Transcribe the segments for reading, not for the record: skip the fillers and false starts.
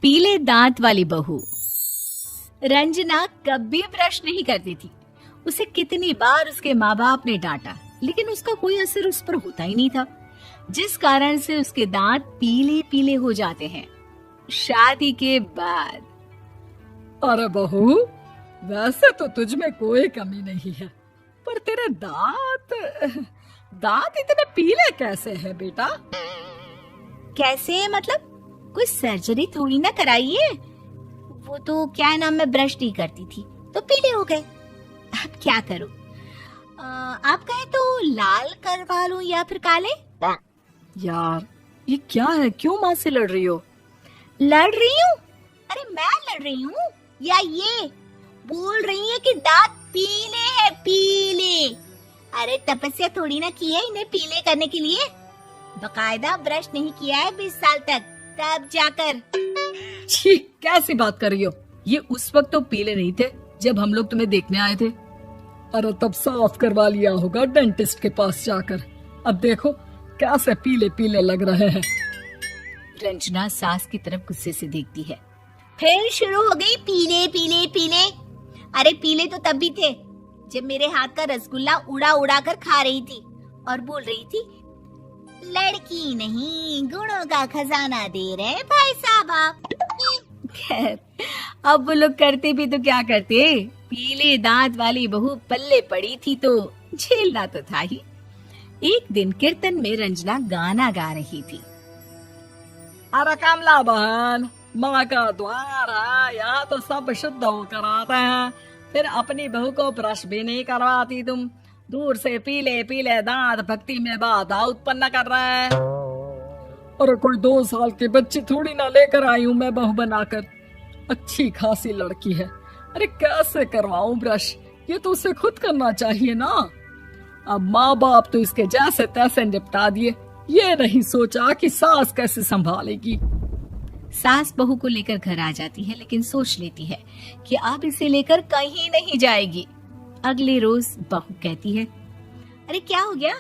पीले दांत वाली बहू। रंजना कभी ब्रश नहीं करती थी। उसे कितनी बार उसके माँ बाप ने डांटा, लेकिन उसका कोई असर उस पर होता ही नहीं था, जिस कारण से उसके दांत पीले पीले हो जाते हैं। शादी के बाद अरे बहू, वैसे तो तुझ में कोई कमी नहीं है, पर तेरे दांत इतने पीले कैसे हैं बेटा? कैसे मतलब? कोई सर्जरी थोड़ी ना कराइए। वो तो क्या नाम, मैं ब्रश नहीं करती थी तो पीले हो गए। अब क्या करूं? आप कहें तो लाल करवा लूं या फिर काले? यार ये क्या है, क्यों माँ से लड़ रही हो? लड़ रही हूँ? अरे मैं लड़ रही हूँ या ये बोल रही है कि दांत पीले हैं, पीले। अरे तपस्या थोड़ी ना की है इन्हें पीले करने के लिए। बकायदा ब्रश नहीं किया है 20 साल तक, तब जाकर। छी, कैसी बात कर रही हो? ये उस वक्त तो पीले नहीं थे जब हम लोग तुम्हें देखने आए थे। अरे तब साफ करवा लिया होगा डेंटिस्ट के पास जाकर। अब देखो कैसे पीले पीले लग रहे हैं। रंजना सास की तरफ गुस्से से देखती है। फिर शुरू हो गई पीले पीले पीले। अरे पीले तो तब भी थे जब मेरे हाथ का रसगुल्ला उड़ा उड़ा कर खा रही थी और बोल रही थी, लड़की नहीं गुणों का खजाना दे रहे भाई साहब आप। खैर, अब वो लोग करते भी तो क्या करते, पीले दांत वाली बहू पल्ले पड़ी थी तो झेलना तो था ही। एक दिन कीर्तन में रंजना गाना गा रही थी। अरे कमला बहन, माँ का द्वार है, यहाँ तो सब शुद्ध होकर आते हैं, फिर अपनी बहू को ब्रश भी नहीं करवाती तुम। दूर से पीले पीले दांत भक्ति में बाधा उत्पन्न कर रहे हैं। अरे कोई 2 साल के बच्ची थोड़ी ना लेकर आई हूँ मैं बहू बनाकर। अच्छी खासी लड़की है, अरे कैसे करवाऊं ब्रश? ये तो उसे खुद करना चाहिए ना। अब माँ बाप तो इसके जैसे तैसे निपटा दिए, ये नहीं सोचा कि सास कैसे संभालेगी। सास बहू को लेकर घर आ जाती है, लेकिन सोच लेती है कि अब इसे लेकर कहीं नहीं जाएगी। अगले रोज बहू कहती है, अरे क्या हो गया,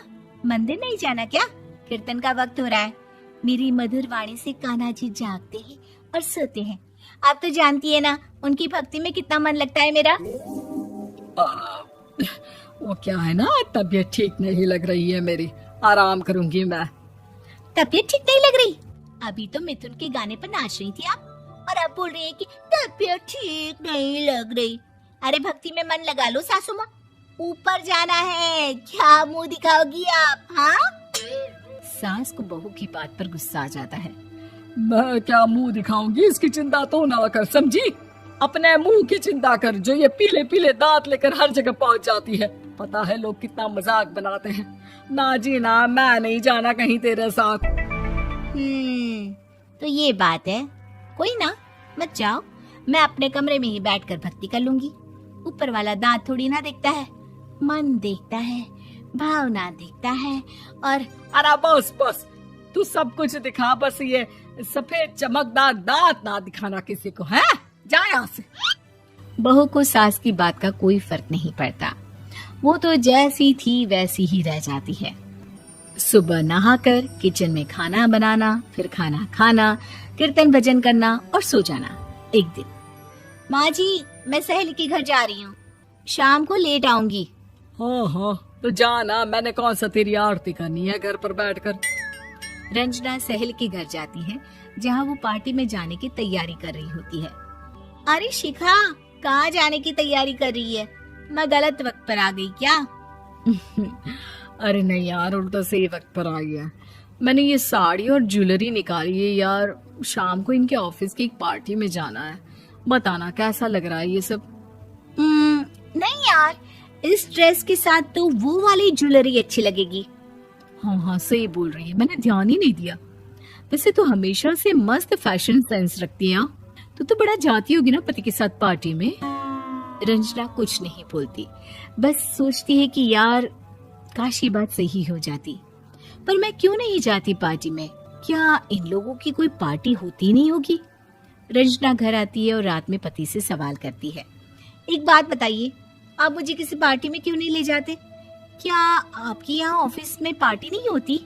मंदिर नहीं जाना क्या? कीर्तन का वक्त हो रहा है। मेरी मधुर वाणी से कान्हा जी जागते हैं और सोते हैं। आप तो जानती है ना उनकी भक्ति में कितना मन लगता है मेरा। वो क्या है ना, तबीयत ठीक नहीं लग रही है मेरी, आराम करूंगी मैं। तबीयत ठीक नहीं लग रही? अभी तो मिथुन के गाने पर नाच रही थी आप, और अब बोल रही है कि तबीयत ठीक नहीं लग रही। अरे भक्ति में मन लगा लो सासू माँ, ऊपर जाना है, क्या मुंह दिखाओगी आप? हाँ? सास को बहू की बात पर गुस्सा आ जाता है। मैं क्या मुंह दिखाऊंगी, इसकी चिंता तो ना कर, समझी? अपने मुंह की चिंता कर, जो ये पीले पीले दांत लेकर हर जगह पहुंच जाती है। पता है लोग कितना मजाक बनाते हैं। ना जी ना, मैं नहीं जाना कहीं तेरे साथ। तो ये बात है। कोई ना, मत जाओ, मैं अपने कमरे में ही बैठकर भक्ति कर लूंगी। ऊपर वाला दांत थोड़ी ना देखता है, मन देखता है, भावना देखता है। और अरे बस बस, तू सब कुछ दिखा, बस ये सफेद चमकदार दांत ना दिखाना किसी को, है? जा यहाँ से। बहू को सास की बात का कोई फर्क नहीं पड़ता, वो तो जैसी थी वैसी ही रह जाती है। सुबह नहाकर किचन में खाना बनाना, फिर खाना खाना, कीर्तन भजन करना और सो जाना। एक दिन, माँ जी मैं सहेली के घर जा रही हूँ, शाम को लेट आऊंगी। हाँ हाँ तो जाना, मैंने कौन सा तेरी आरती करनी है घर पर बैठकर। रंजना सहेली के घर जाती है, जहाँ वो पार्टी में जाने की तैयारी कर रही होती है। अरे शिखा, कहाँ जाने की तैयारी कर रही है? मैं गलत वक्त पर आ गई क्या? अरे नहीं यार, उल्टा सही वक्त पर आई है। मैंने ये साड़ी और ज्वेलरी निकाली है यार, शाम को इनके ऑफिस की एक पार्टी में जाना है। बताना कैसा लग रहा है ये सब? नहीं यार, इस ड्रेस के साथ तो वो वाली ज्वेलरी अच्छी लगेगी। हाँ हाँ सही बोल रही है, मैंने ध्यान ही नहीं दिया। वैसे तो हमेशा से मस्त फैशन सेंस रखती है। तो बड़ा जाती होगी ना पति के साथ पार्टी में। रंजना कुछ नहीं बोलती, बस सोचती है कि यार काश ये बात सही हो जाती, पर मैं क्यों नहीं जाती पार्टी में? क्या इन लोगों की कोई पार्टी होती नहीं होगी? रंजना घर आती है और रात में पति से सवाल करती है, एक बात बताइए, आप मुझे किसी पार्टी में क्यों नहीं ले जाते? क्या आपकी यहाँ ऑफिस में पार्टी नहीं होती?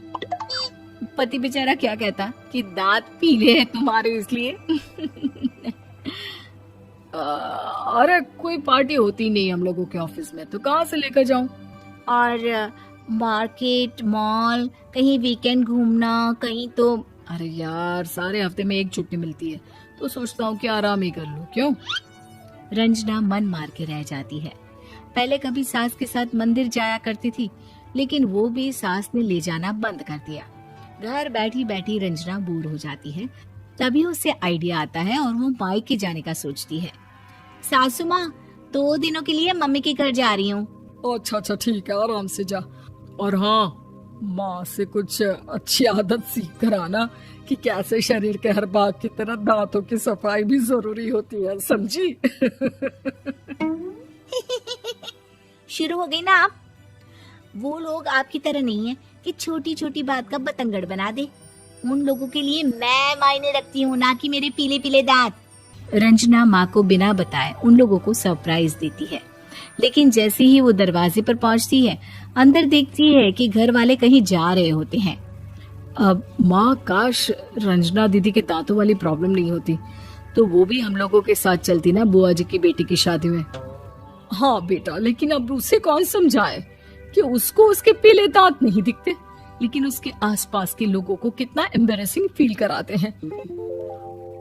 पति बेचारा क्या कहता कि दांत पीले हैं तुम्हारे इसलिए। अरे कोई पार्टी होती नहीं हम लोगों के ऑफिस में, तो कहाँ से लेकर जाऊं? और मार्केट, मॉल, कहीं वीकेंड घूमना, कहीं तो। अरे यार, सारे हफ्ते में एक छुट्टी मिलती है, तो सोचता हूँ कि आराम ही कर लूं। क्यों? रंजना मन मार के रह जाती है। पहले कभी सास के साथ मंदिर जाया करती थी, लेकिन वो भी सास ने ले जाना बंद कर दिया। घर बैठी बैठी रंजना बोर हो जाती है। तभी उसे आइडिया आता है और वो मायके जाने का सोचती है। सासू माँ, 2 दिनों के लिए मम्मी के घर जा रही हूँ। अच्छा अच्छा ठीक है, आराम से जा। और हाँ, माँ से कुछ अच्छी आदत सीख कर आना कि कैसे शरीर के हर भाग की तरह दांतों की सफाई भी जरूरी होती है, समझी? शुरू हो गई ना आप। वो लोग आपकी तरह नहीं है कि छोटी छोटी बात का बतंगड़ बना दे। उन लोगों के लिए मैं मायने रखती हूँ, ना कि मेरे पीले पीले दांत। रंजना माँ को बिना बताए उन लोगों को सरप्राइज देती है, लेकिन जैसे ही वो दरवाजे पर पहुंचती है, अंदर देखती है कि घर वाले कहीं जा रहे होते हैं। अब माँ, काश रंजना दीदी के दांतों वाली प्रॉब्लम नहीं होती, तो वो भी हम लोगों के साथ चलती ना बुआ जी की बेटी की शादी में। हाँ बेटा, लेकिन अब उसे कौन समझाए कि उसको उसके पीले दांत नहीं दिखते, लेकिन उसके आसपास के लोगों को कितना एम्बैरेसिंग फील कराते हैं।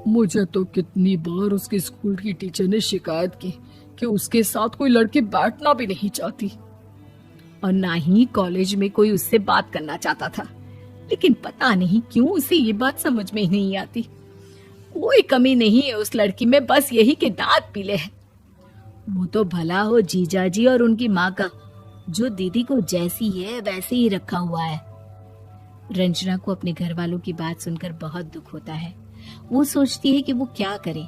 मुझे तो कितनी बार उसके स्कूल की टीचर ने शिकायत की कि उसके साथ कोई लड़की बैठना भी नहीं चाहती, और ना ही कॉलेज में कोई उससे बात करना चाहता था। लेकिन पता नहीं क्यों उसे ये बात समझ में ही नहीं आती। कोई कमी नहीं है उस लड़की में, बस यही कि दांत पीले हैं। वो तो भला हो जीजा जी और उनकी माँ का, जो दीदी को जैसी है वैसे ही रखा हुआ है। रंजना को अपने घर वालों की बात सुनकर बहुत दुख होता है। वो सोचती है कि वो क्या करे,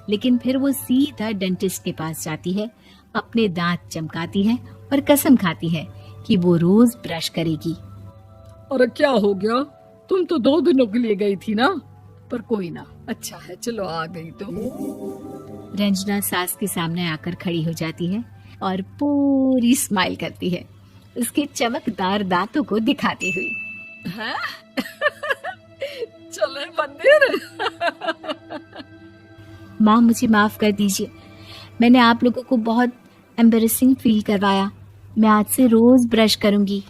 लेकिन फिर वो सीधा डेंटिस्ट के पास जाती है, अपने दांत चमकाती है और कसम खाती है कि वो रोज ब्रश करेगी। अरे क्या हो गया? तुम तो 2 दिनों के लिए गई थी ना, पर कोई ना, अच्छा है, चलो आ गई तो। रंजना सास के सामने आकर खड़ी हो जाती है और पूरी स्माइल करती है, उसके चमकदार दांतों को दिखाती हुई। हैं? चले मंदिर? माँ, मुझे माफ कर दीजिए, मैंने आप लोगों को बहुत एम्बैरेसिंग फील करवाया। मैं आज से रोज ब्रश करूंगी।